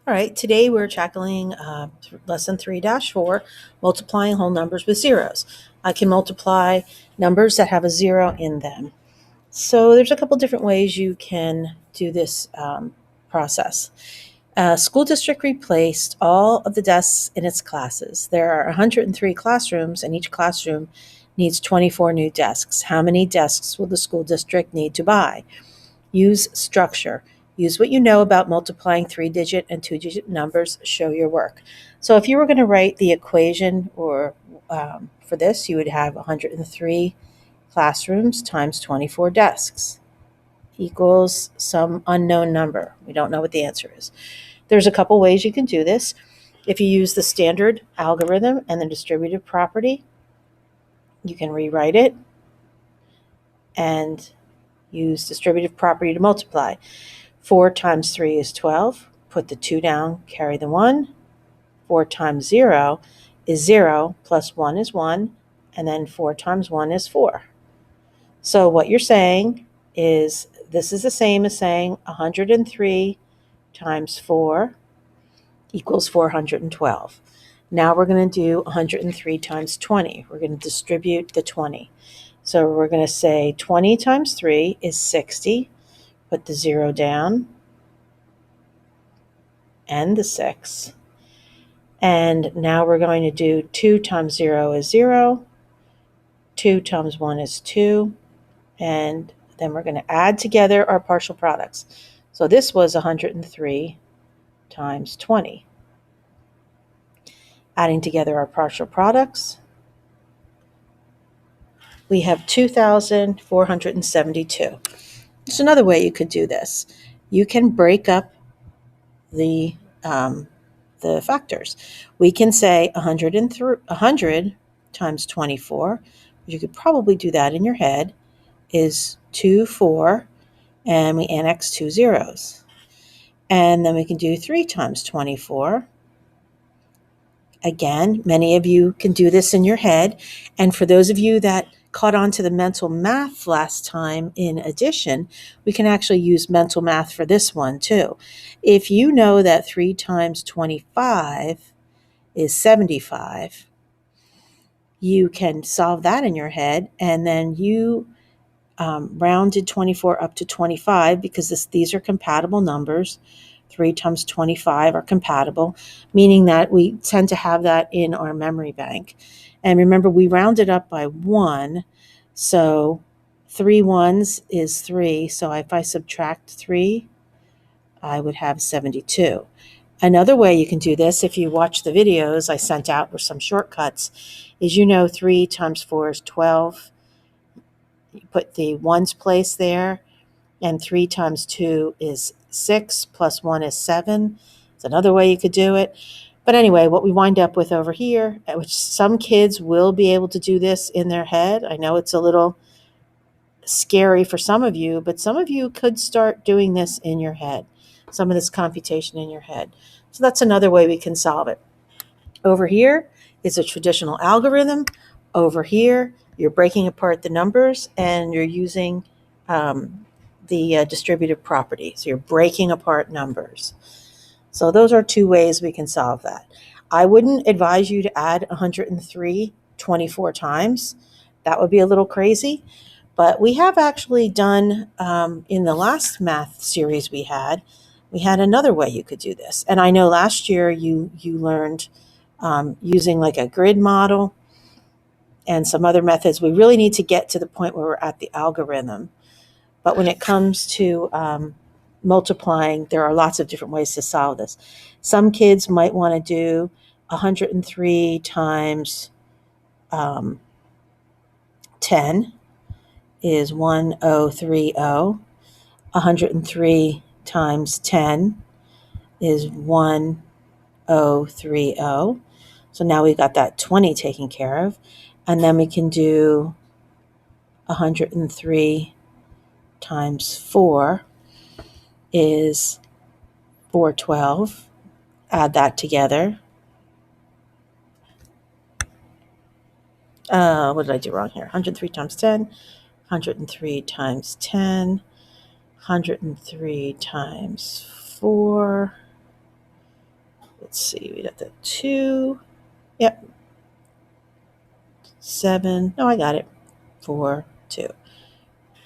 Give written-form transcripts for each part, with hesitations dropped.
All right, today we're tackling lesson 3-4, multiplying whole numbers with zeros. I can multiply numbers that have a zero in them. So there's a couple different ways you can do this process. School district replaced all of the desks in its classes. There are 103 classrooms, and each classroom needs 24 new desks. How many desks will the school district need to buy? Use structure. Use what you know about multiplying 3-digit and 2-digit numbers. Show your work. So if you were going to write the equation for this, you would have 103 classrooms times 24 desks equals some unknown number. We don't know what the answer is. There's a couple ways you can do this. If you use the standard algorithm and the distributive property, you can rewrite it and use distributive property to multiply. 4 times 3 is 12. Put the 2 down, carry the 1. 4 times 0 is 0, plus 1 is 1, and then 4 times 1 is 4. So what you're saying is this is the same as saying 103 times 4 equals 412. Now we're going to do 103 times 20. We're going to distribute the 20. So we're going to say 20 times 3 is 60. Put the 0 down and the 6. And now we're going to do 2 times 0 is 0. 2 times 1 is 2. And then we're going to add together our partial products. So this was 103 times 20. Adding together our partial products, we have 2,472. There's another way you could do this. You can break up the factors. We can say 100 times 24, you could probably do that in your head, is 2, 4, and we annex 2 zeros. And then we can do 3 times 24. Again, many of you can do this in your head. And for those of you that caught on to the mental math last time in addition, we can actually use mental math for this one too. If you know that 3 times 25 is 75, you can solve that in your head, and then you rounded 24 up to 25 because these are compatible numbers. 3 times 25 are compatible, meaning that we tend to have that in our memory bank. And remember, we rounded up by 1, so 3 ones is 3. So if I subtract 3, I would have 72. Another way you can do this, if you watch the videos I sent out with some shortcuts, is 3 times 4 is 12. You put the ones place there, and 3 times 2 is 6, plus 1 is 7. It's another way you could do it. But anyway, what we wind up with over here, which some kids will be able to do this in their head. I know it's a little scary for some of you, but some of you could start doing this in your head, some of this computation in your head. So that's another way we can solve it. Over here is a traditional algorithm. Over here, you're breaking apart the numbers and you're using the distributive property. So you're breaking apart numbers. So those are two ways we can solve that. I wouldn't advise you to add 103 24 times. That would be a little crazy. But we have actually done, in the last math series we had another way you could do this. And I know last year you learned using like a grid model and some other methods. We really need to get to the point where we're at the algorithm. But when it comes to multiplying, there are lots of different ways to solve this. Some kids might want to do 103 times 10 is 1030. 103 times 10 is 1030. So now we've got that 20 taken care of. And then we can do 103 times 4 is 412. Add that together. What did I do wrong here? 103 times 10, 103 times 10, 103 times 4 let's see, we got the 2. Yep. 7. No, I got it. 4, 2.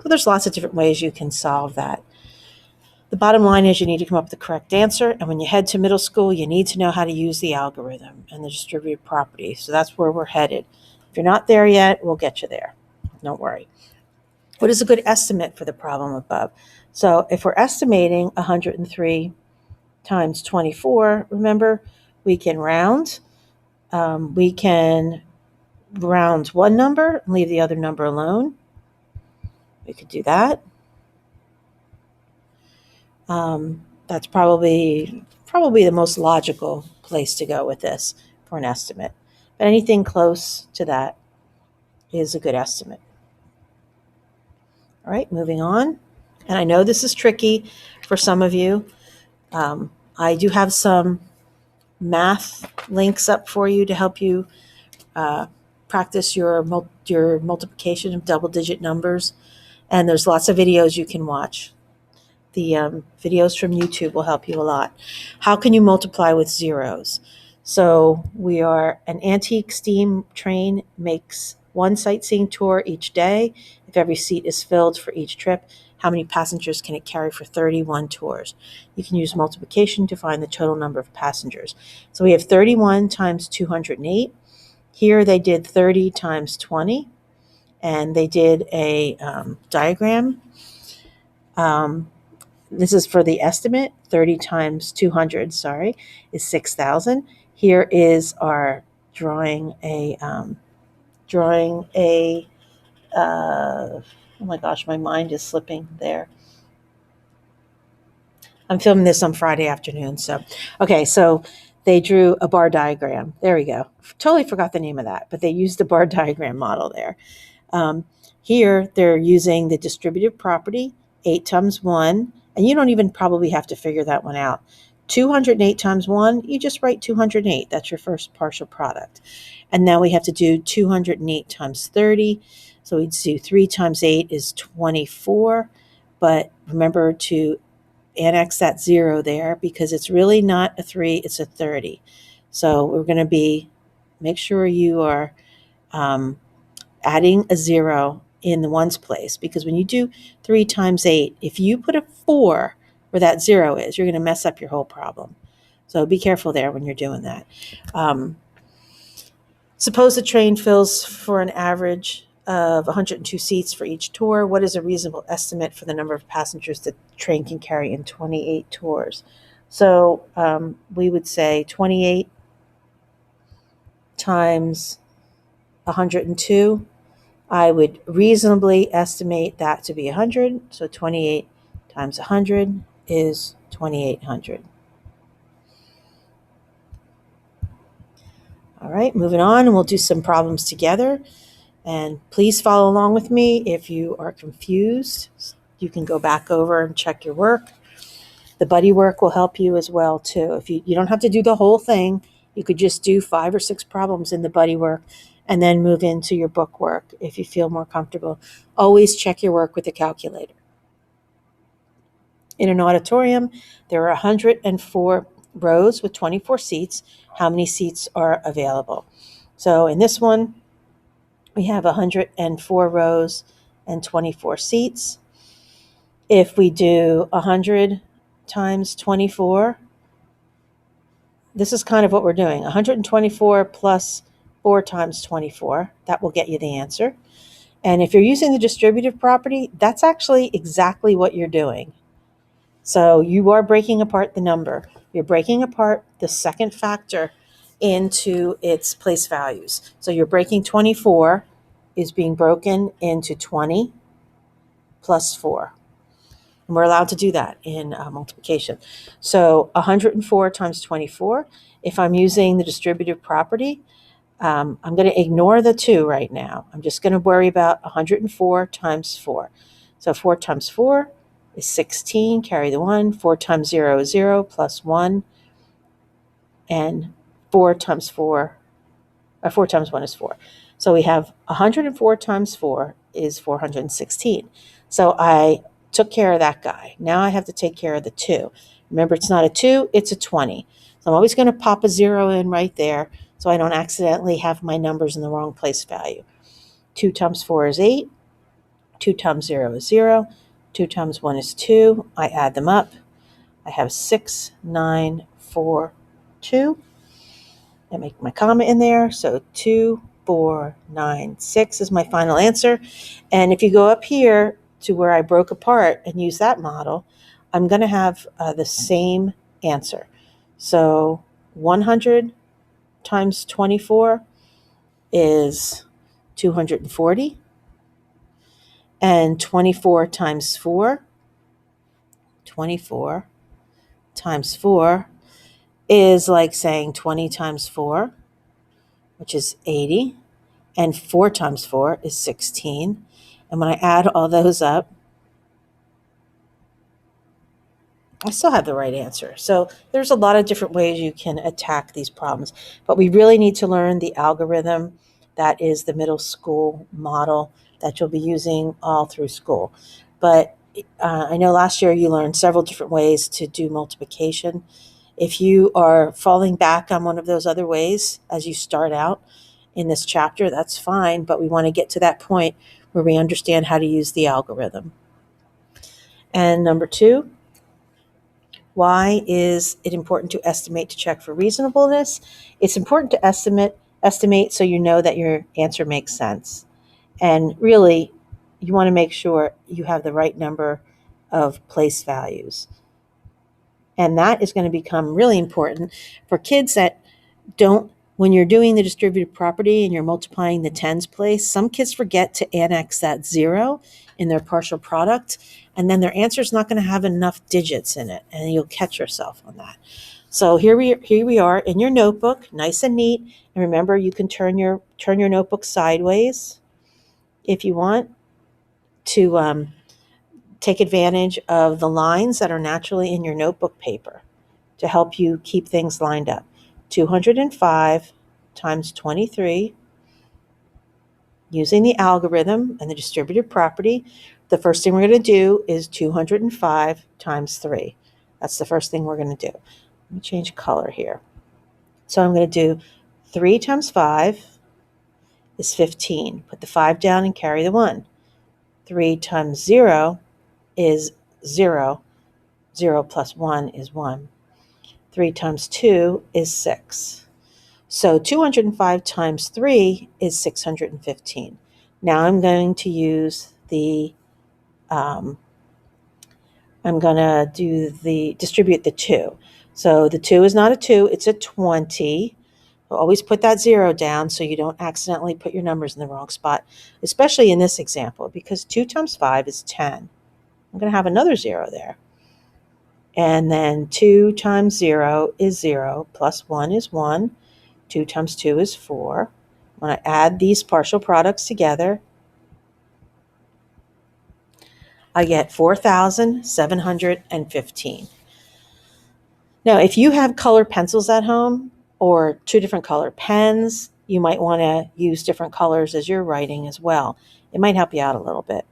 So there's lots of different ways you can solve that. The bottom line is you need to come up with the correct answer. And when you head to middle school, you need to know how to use the algorithm and the distributive property. So that's where we're headed. If you're not there yet, we'll get you there. Don't worry. What is a good estimate for the problem above? So if we're estimating 103 times 24, remember, we can round. We can round one number and leave the other number alone. We could do that. That's probably the most logical place to go with this for an estimate. But anything close to that is a good estimate. All right, moving on. And I know this is tricky for some of you. I do have some math links up for you to help you practice your multiplication of double-digit numbers. And there's lots of videos you can watch. The videos from YouTube will help you a lot. How can you multiply with zeros? So an antique steam train makes one sightseeing tour each day. If every seat is filled for each trip, how many passengers can it carry for 31 tours? You can use multiplication to find the total number of passengers. So we have 31 times 208. Here they did 30 times 20, and they did a diagram. This is for the estimate. 30 times 200, is 6,000. Here is our drawing a, oh my gosh, my mind is slipping there. I'm filming this on Friday afternoon. So they drew a bar diagram. There we go. Totally forgot the name of that, but they used the bar diagram model there. Here they're using the distributive property, 8 times 1, and you don't even probably have to figure that one out. 208 times 1, you just write 208. That's your first partial product. And now we have to do 208 times 30. So we'd do 3 times 8 is 24. But remember to annex that 0 there because it's really not a 3, it's a 30. So we're going to make sure you are adding a 0 in the ones place, because when you do 3 times 8, if you put a 4 where that 0 is, you're going to mess up your whole problem. So be careful there when you're doing that. Suppose the train fills for an average of 102 seats for each tour. What is a reasonable estimate for the number of passengers the train can carry in 28 tours? So we would say 28 times 102. I would reasonably estimate that to be 100. So 28 times 100 is 2,800. All right, moving on, and we'll do some problems together. And please follow along with me. If you are confused, you can go back over and check your work. The buddy work will help you as well, too. If you don't have to do the whole thing. You could just do 5 or 6 problems in the buddy work and then move into your book work if you feel more comfortable. Always check your work with a calculator. In an auditorium, there are 104 rows with 24 seats. How many seats are available? So in this one, we have 104 rows and 24 seats. If we do 100 times 24, this is kind of what we're doing. 124 plus 4 times 24, that will get you the answer. And if you're using the distributive property, that's actually exactly what you're doing. So you are breaking apart the number. You're breaking apart the second factor into its place values. So you're breaking 24 is being broken into 20 plus 4. And we're allowed to do that in multiplication. So 104 times 24. If I'm using the distributive property, I'm going to ignore the 2 right now. I'm just going to worry about 104 times 4. So 4 times 4 is 16, carry the 1. 4 times 0 is 0, plus 1. And 4 times 1 is 4. So we have 104 times 4 is 416. So I took care of that guy. Now I have to take care of the 2. Remember, it's not a 2, it's a 20. So I'm always going to pop a 0 in right there so I don't accidentally have my numbers in the wrong place value. 2 times 4 is 8. 2 times 0 is 0. 2 times 1 is 2. I add them up. I have 6, 9, 4, 2. I make my comma in there. So 2, 4, 9, 6 is my final answer. And if you go up here to where I broke apart and use that model, I'm going to have the same answer. So 100 times 24 is 240. And 24 times 4, 24 times 4 is like saying 20 times 4, which is 80. And 4 times 4 is 16. And when I add all those up, I still have the right answer. So there's a lot of different ways you can attack these problems. But we really need to learn the algorithm that is the middle school model that you'll be using all through school. But I know last year you learned several different ways to do multiplication. If you are falling back on one of those other ways as you start out in this chapter, that's fine. But we want to get to that point where we understand how to use the algorithm. And number 2, why is it important to estimate to check for reasonableness? It's important to estimate so you know that your answer makes sense. And really, you want to make sure you have the right number of place values. And that is going to become really important for kids that don't, when you're doing the distributed property and you're multiplying the tens place, some kids forget to annex that 0 in their partial product, and then their answer is not going to have enough digits in it, and you'll catch yourself on that. So here we are in your notebook, nice and neat. And remember, you can turn your notebook sideways if you want to take advantage of the lines that are naturally in your notebook paper to help you keep things lined up. 205 times 23, using the algorithm and the distributed property, the first thing we're going to do is 205 times 3. That's the first thing we're going to do. Let me change color here. So I'm going to do 3 times 5 is 15. Put the 5 down and carry the 1. 3 times 0 is 0. 0 plus 1 is 1. 3 times 2 is 6. So 205 times 3 is 615. Now I'm going to use I'm going to distribute the 2. So the 2 is not a 2, it's a 20. Always put that 0 down so you don't accidentally put your numbers in the wrong spot, especially in this example, because 2 times 5 is 10. I'm going to have another 0 there. And then 2 times 0 is 0, plus 1 is 1. 2 times 2 is 4. When I add these partial products together, I get 4,715. Now, if you have colored pencils at home or 2 different color pens, you might want to use different colors as you're writing as well. It might help you out a little bit.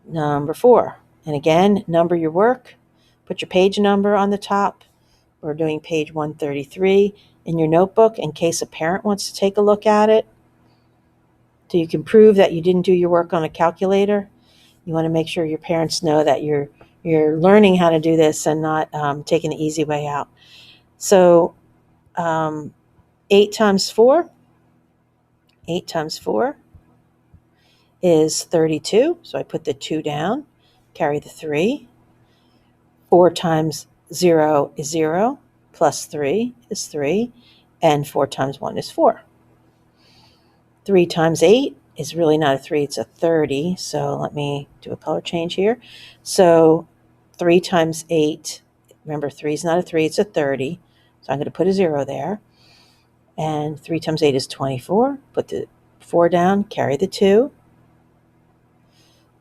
Number 4, and again, number your work. Put your page number on the top. We're doing page 133 in your notebook in case a parent wants to take a look at it. So you can prove that you didn't do your work on a calculator. You want to make sure your parents know that you're learning how to do this and not taking the easy way out. So 8 times 4 is 32. So I put the 2 down, carry the 3. 4 times 0 is 0, plus 3 is 3, and 4 times 1 is 4. 3 times 8 is really not a 3, it's a 30. So let me do a color change here. So 3 times 8, remember 3 is not a 3, it's a 30. So I'm going to put a 0 there. And 3 times 8 is 24. Put the 4 down, carry the 2.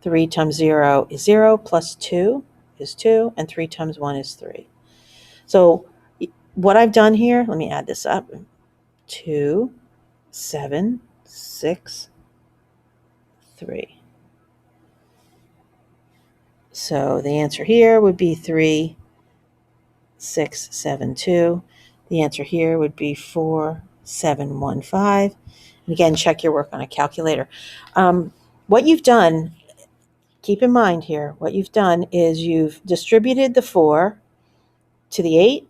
3 times 0 is 0, plus 2 is 2, and 3 times 1 is 3. So what I've done here, let me add this up. 2, 7, 6, 3. So the answer here would be 3,672. The answer here would be 4,715. And again, check your work on a calculator. What you've done, keep in mind here, what you've done is you've distributed the 4 to the 8,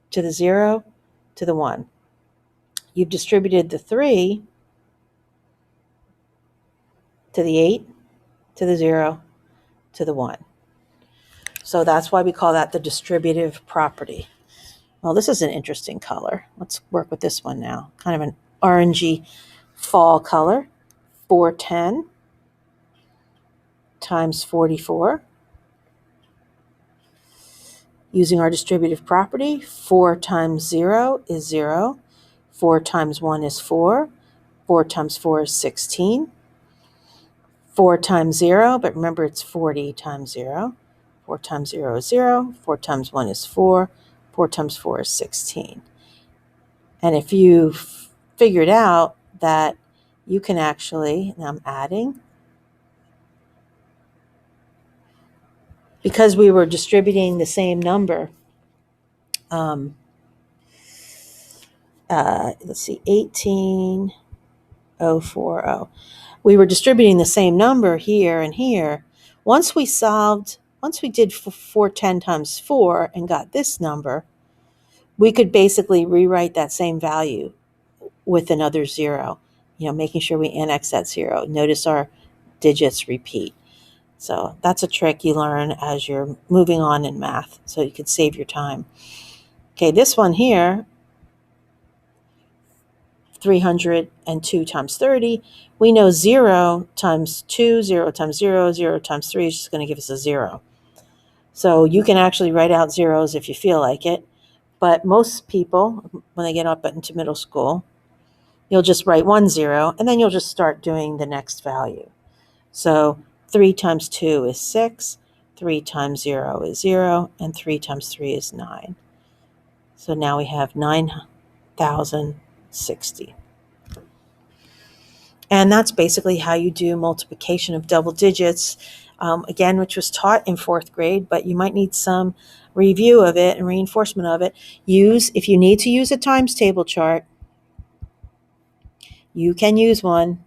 to the 0, to the 1. You've distributed the 3 to the 8, to the 0, to the 1. So that's why we call that the distributive property. Well, this is an interesting color. Let's work with this one now. Kind of an orangey fall color. 410 times 44. Using our distributive property, 4 times 0 is 0. 4 times 1 is 4. 4 times 4 is 16. 4 times 0, but remember it's 40 times 0. 4 times 0 is 0. 4 times 1 is 4. 4 times 4 is 16. And if you figured out that you can actually, now I'm adding, because we were distributing the same number, let's see, 18,040. We were distributing the same number here and here. Once we did 410 times 4 and got this number, we could basically rewrite that same value with another 0, making sure we annex that 0. Notice our digits repeat. So that's a trick you learn as you're moving on in math, so you could save your time. Okay, this one here, 302 times 30, we know 0 times 2, 0 times 0, 0 times 3 is just going to give us a 0. So you can actually write out zeros if you feel like it, but most people, when they get up into middle school, you'll just write 1 0, and then you'll just start doing the next value. So 3 times 2 is 6, 3 times 0 is 0, and 3 times 3 is 9. So now we have 9,060. And that's basically how you do multiplication of double digits, again, which was taught in 4th grade, but you might need some review of it and reinforcement of it. If you need to use a times table chart, you can use one.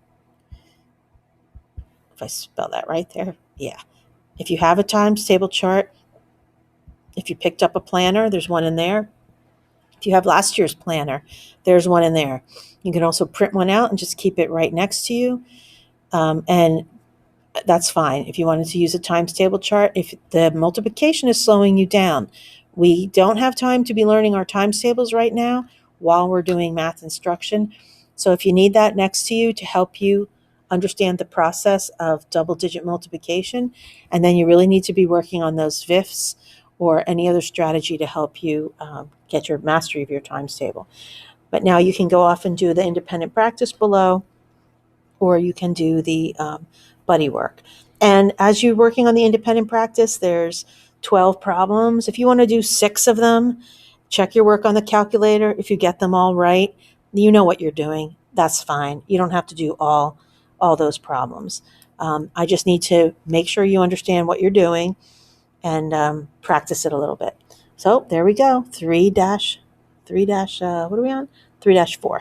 If I spell that right there, yeah. If you have a times table chart, if you picked up a planner, there's one in there. If you have last year's planner, there's one in there. You can also print one out and just keep it right next to you. And that's fine. If you wanted to use a times table chart, if the multiplication is slowing you down, we don't have time to be learning our times tables right now while we're doing math instruction. So if you need that next to you to help you understand the process of double digit multiplication, and then you really need to be working on those VIFs or any other strategy to help you get your mastery of your times table. But now you can go off and do the independent practice below, or you can do the buddy work. And as you're working on the independent practice, there's 12 problems. If you want to do 6 of them, check your work on the calculator. If you get them all right, you know what you're doing. That's fine. You don't have to do all those problems. I just need to make sure you understand what you're doing and practice it a little bit. So there we go. 3 dash, what are we on? 3-4.